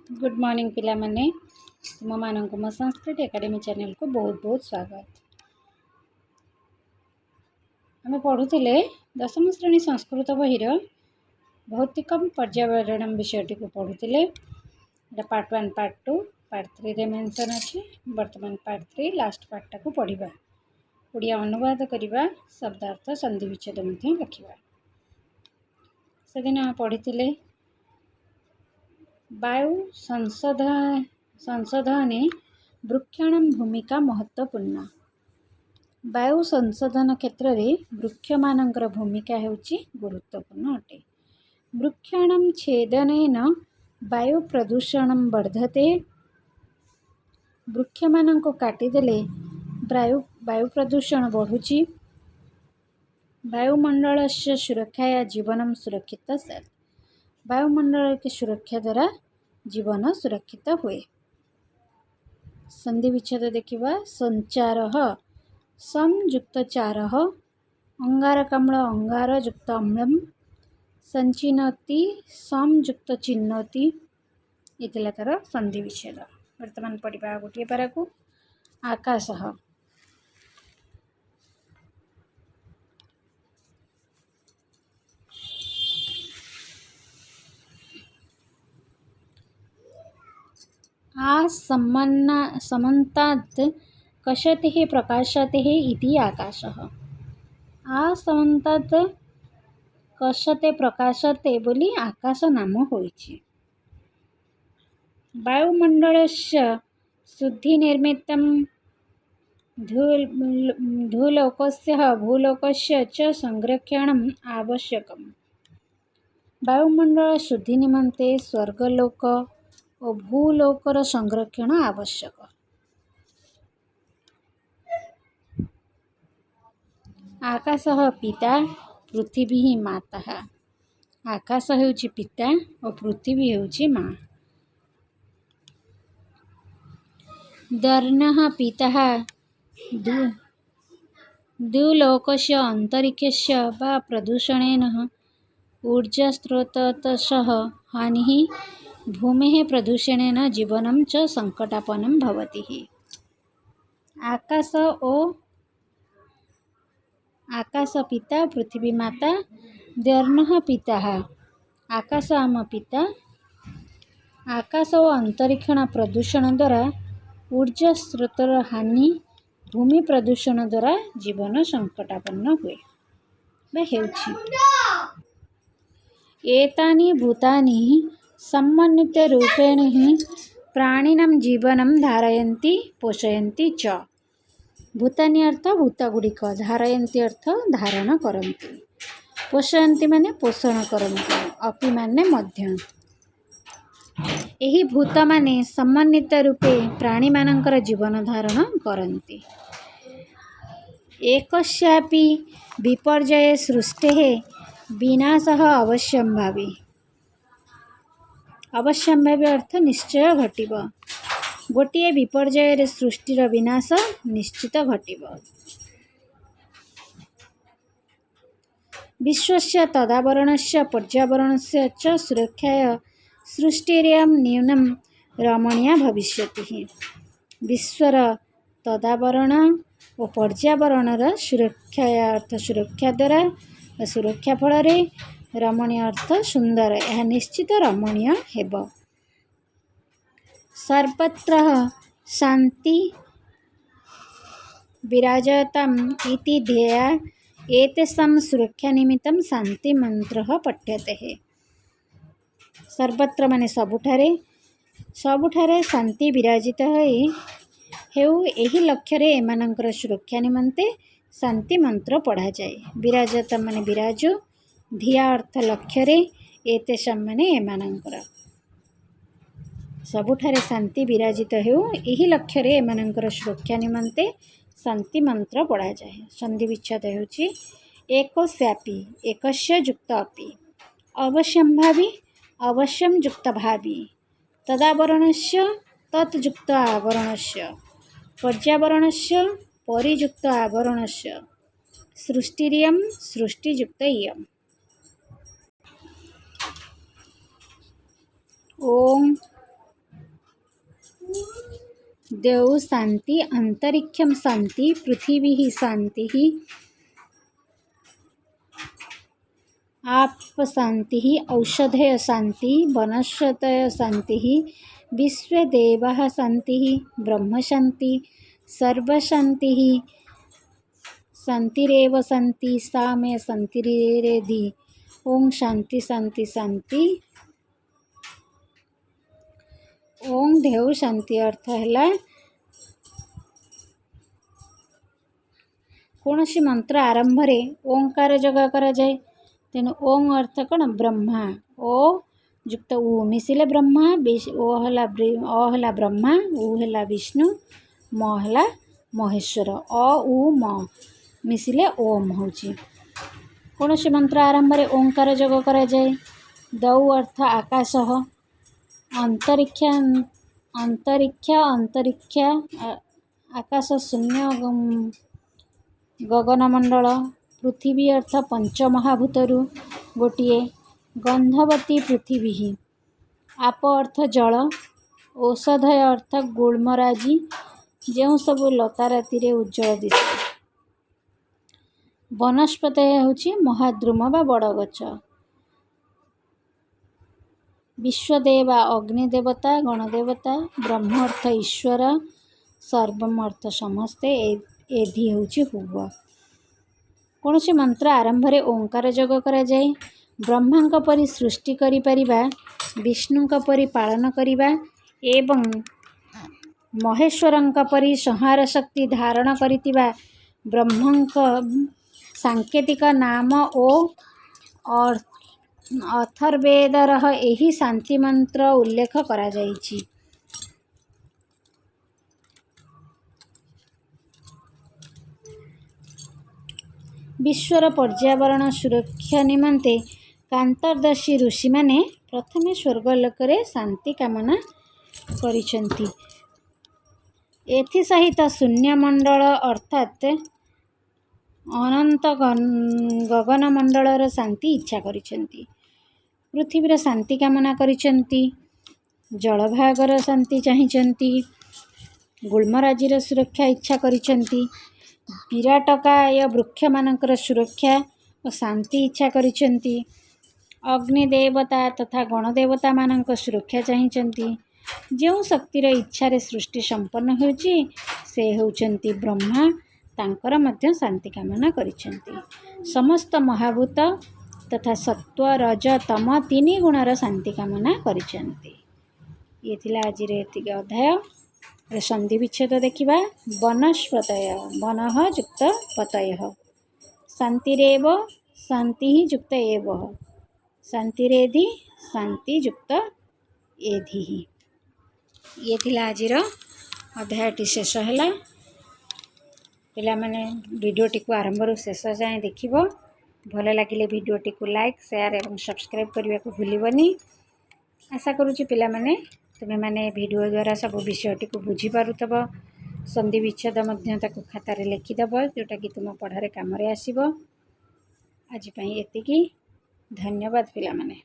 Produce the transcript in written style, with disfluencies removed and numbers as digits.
Good morning पिला माने तुम मानक मो संस्कृत एकेडमी चैनल को बहुत बहुत स्वागत। आम पढ़ुले दशम श्रेणी संस्कृत बहिर भौतिकम पर्यावरण विषयटी को पढ़ुले। पार्ट 1 पार्ट 2 पार्ट 3 रे मेंशन अच्छी। वर्तमान पार्ट 3 लास्ट पार्टा को पढ़ा ओडिया अनुवाद करवा शब्दार्थ संधि विच्छेद लिखा। से दिन पढ़ी वायु संशोधने वृक्षाणां भूमिका महत्वपूर्ण। वायु संशोधन क्षेत्र में वृक्ष मानकर भूमिका हेउची गुरुत्वपूर्ण अटे। वृक्षाणां छेदनेन वायु प्रदूषण वर्धते। वृक्ष मानक काटिदेले वायु प्रदूषण बढ़ुची। वायुमंडल से सुरक्षाया जीवन सुरक्षित सैत्। वायुमंडल की सुरक्षा द्वारा जीवन सुरक्षित हुए। संधि विच्छेद देखिबा। संचार संयुक्त चार अंगारकाम्ल अंगार युक्त अम्लम संचिनोति संयुक्त चिन्नोति इतिला तार संधि विच्छेद। वर्तमान पढ़ा गोटे पारा को आकाश। समन्तात् कशते प्रकाशते इति आकाशः। समन्तात् कशते प्रकाशते बोली आकाश नाम होइछि। वायुमंडलस्य शुद्धि निर्मितं धूलोकस्य भूलोकस्य च संरक्षणम् आवश्यकम्। वायुमंडल शुद्धि निमंते स्वर्गलोक और भूलोकर संरक्षण आवश्यक। आकाश पिता पृथ्वी माता। आकाश हेउची पिता और पृथ्वी हेउची माँ। दर्नः पिता द्युलोकस्य अंतरिक्षस्य वा प्रदूषणेन ऊर्जास्रोततः हानिः भूमेः प्रदूषणेन जीवनं च संकटापन्नं भवति। आकाश पिता पृथ्वी माता। दर्नः पिता आकाश आम पिता। आकाश और अंतरिक्षण प्रदूषण द्वारा ऊर्जा स्रोतर हानि भूमि प्रदूषण द्वारा जीवन संकटापन्न हुए हेउछि। एतानि भूतानि समन्वित रूपेण ही प्राणिनां जीवनं धारयन्ति पोषयन्ति च। भूतानि अर्थ भूत गुड़िक। धारयन्ति अर्थ धारण करन्ति। पोषयन्ति माने पोषण करन्ति। अपि माने मध्य। एही भूत माने समन्वित रूपे प्राणी मानकर जीवन धारण करन्ति। एकस्यापि विपर्यये सृष्टेः विनाशः अवश्यम्भावी। अवश्यम्भावी अर्थ निश्चय घटिब। गोटे विपर्यय सृष्टिर विनाश निश्चित घटिब। विश्वस्य तदावरणस्य पर्यावरणस्य च सुरक्षाय सृष्टिरियं न्यूनं रमणीया भविष्यति। विश्वर तदावरण और पर्यावरणर सुरक्षाया अर्थ सुरक्षा द्वारा सुरक्षा फल रमणीय अर्थ सुंदर यह निश्चित रमणीय हेब। सर्वत्र शांति विराजताम् इति ध्येया एतेषां सुरक्षा निमित्तं शांति मंत्रः पठ्यते। सर्वत्र माने सबुठारे शांति विराजित हेउ एही लक्ष्य रे एमानकर सुरक्षा निमंते शांति मंत्र पढ़ा जाए। विराजता माने विराजो। धिया अर्थ लक्ष्य रे एतेषां माने एमानकर सबुठारे शांति विराजित हेउ एही लक्ष्य रे एमानकर सुरक्षा निमंते शांति मंत्र पढ़ा जाए। संधि विच्छेद हेउची एकस्यापि एकस्य युक्त अपि। अवश्यम्भावी अवश्यं युक्त भावी। तदावरणस्य तत् युक्त आवरणस्य। पर्यावरणस्य परियुक्त आवरणस्य। सृष्टिरियं सृष्टियुक्त इयम्। ओम द्यौ शान्ति अन्तरिक्षं शान्ति पृथिवी शान्तिः आप शान्तिः औषधय शान्ति वनस्पतय शान्तिः विश्वदेवः शान्तिः ब्रह्म शान्ति सर्वशान्तिः शान्तिरेव शान्ति सा मे शान्तिरेधि ओम शान्ति शान्ति शान्ति ओम देव शान्ति अर्थ है कौन सी मंत्र आरंभ रे ओंकार जगह करा जाए तेणु ओं अर्थ कौन ब्रह्मा ओ युक्त उ मिसिले ब्रह्मा ओ है ब्रह्मा उ है विष्णु म है महेश्वर अ उ म मिसिले ओम होची कौन सी मंत्र आरंभ रे ओंकार जग करा जाए दौ अर्थ आकाश अंतरिक्ष अंतरिक्ष अंतरिक्ष आकाश शून्य गगनमंडल पृथ्वी अर्थ पंचमहाभूतरु गोटे गंधवती पृथ्वी आप अर्थ जल औषधय अर्थ गुलमराजी जो सब लता राति उज्जवल दिशे वनस्पत हूँ महाद्रुम बा बड़ गछ विश्वदेवा अग्निदेवता गणदेवता ब्रह्म अर्थ ईश्वर सर्वम अर्थ समस्ते एधि हूँ हुआ कौन सी मंत्र आरंभ रे ओंकार जग करा जाए ब्रह्मा परि सृष्टि करि परिबा विष्णु परि पालन करिबा एवं महेश्वर परि संहार शक्ति धारण करितिबा ब्रह्मा सांकेतिक नाम ओ अथर्वेदर एही शांति मंत्र उल्लेख करा जाइछि विश्वर पर्यावरण सुरक्षा निमंते कांतरदर्शी ऋषि माने प्रथमे स्वर्गलोक रे शांति कामना करिसेंती एथि सहित शून्यमंडल अर्थात अनंत गगनमंडलर शांति इच्छा करिसेंती पृथ्वीर शांति कामना करिसेंती जलभागर शांति चाहिसेंती गुलमराजीर सुरक्षा इच्छा करिसेंती विराटकाय वृक्ष मानकर सुरक्षा और शांति इच्छा करिसेंती अग्निदेवता तथा गणदेवता मानक सुरक्षा चाहिसेंती जो शक्तिर इच्छा सृष्टि संपन्न होची से होचंती ब्रह्मा तांकर मध्य शांति कामना करिसेंती समस्त महाभूत तथा सत्व रज तम तीन गुणर शांति कामना करिसेंती ये थिला आज एतिक अध्याय संधि विच्छेद देखिबा वनस्पतय वनः युक्त पतयः शांतिरेव शांति युक्त एव शांतिरेधि शांति युक्त एधि ये थिला आज अध्यायटी शेष है पिला माने वीडियोटी को आरंभ रू शेष जाए देखिबो भल लगिले वीडियोटी को लाइक शेयर और सब्सक्राइब करने को भूलबनी आशा करुँची पिला माने तुमे माने वीडियो द्वारा सब विषयटी को बुझी पारुतब संधि विच्छेद खातार लिखिदेव जोटा कि तुम पढ़ारे काम आसब आज एतिकी धन्यवाद पिला माने।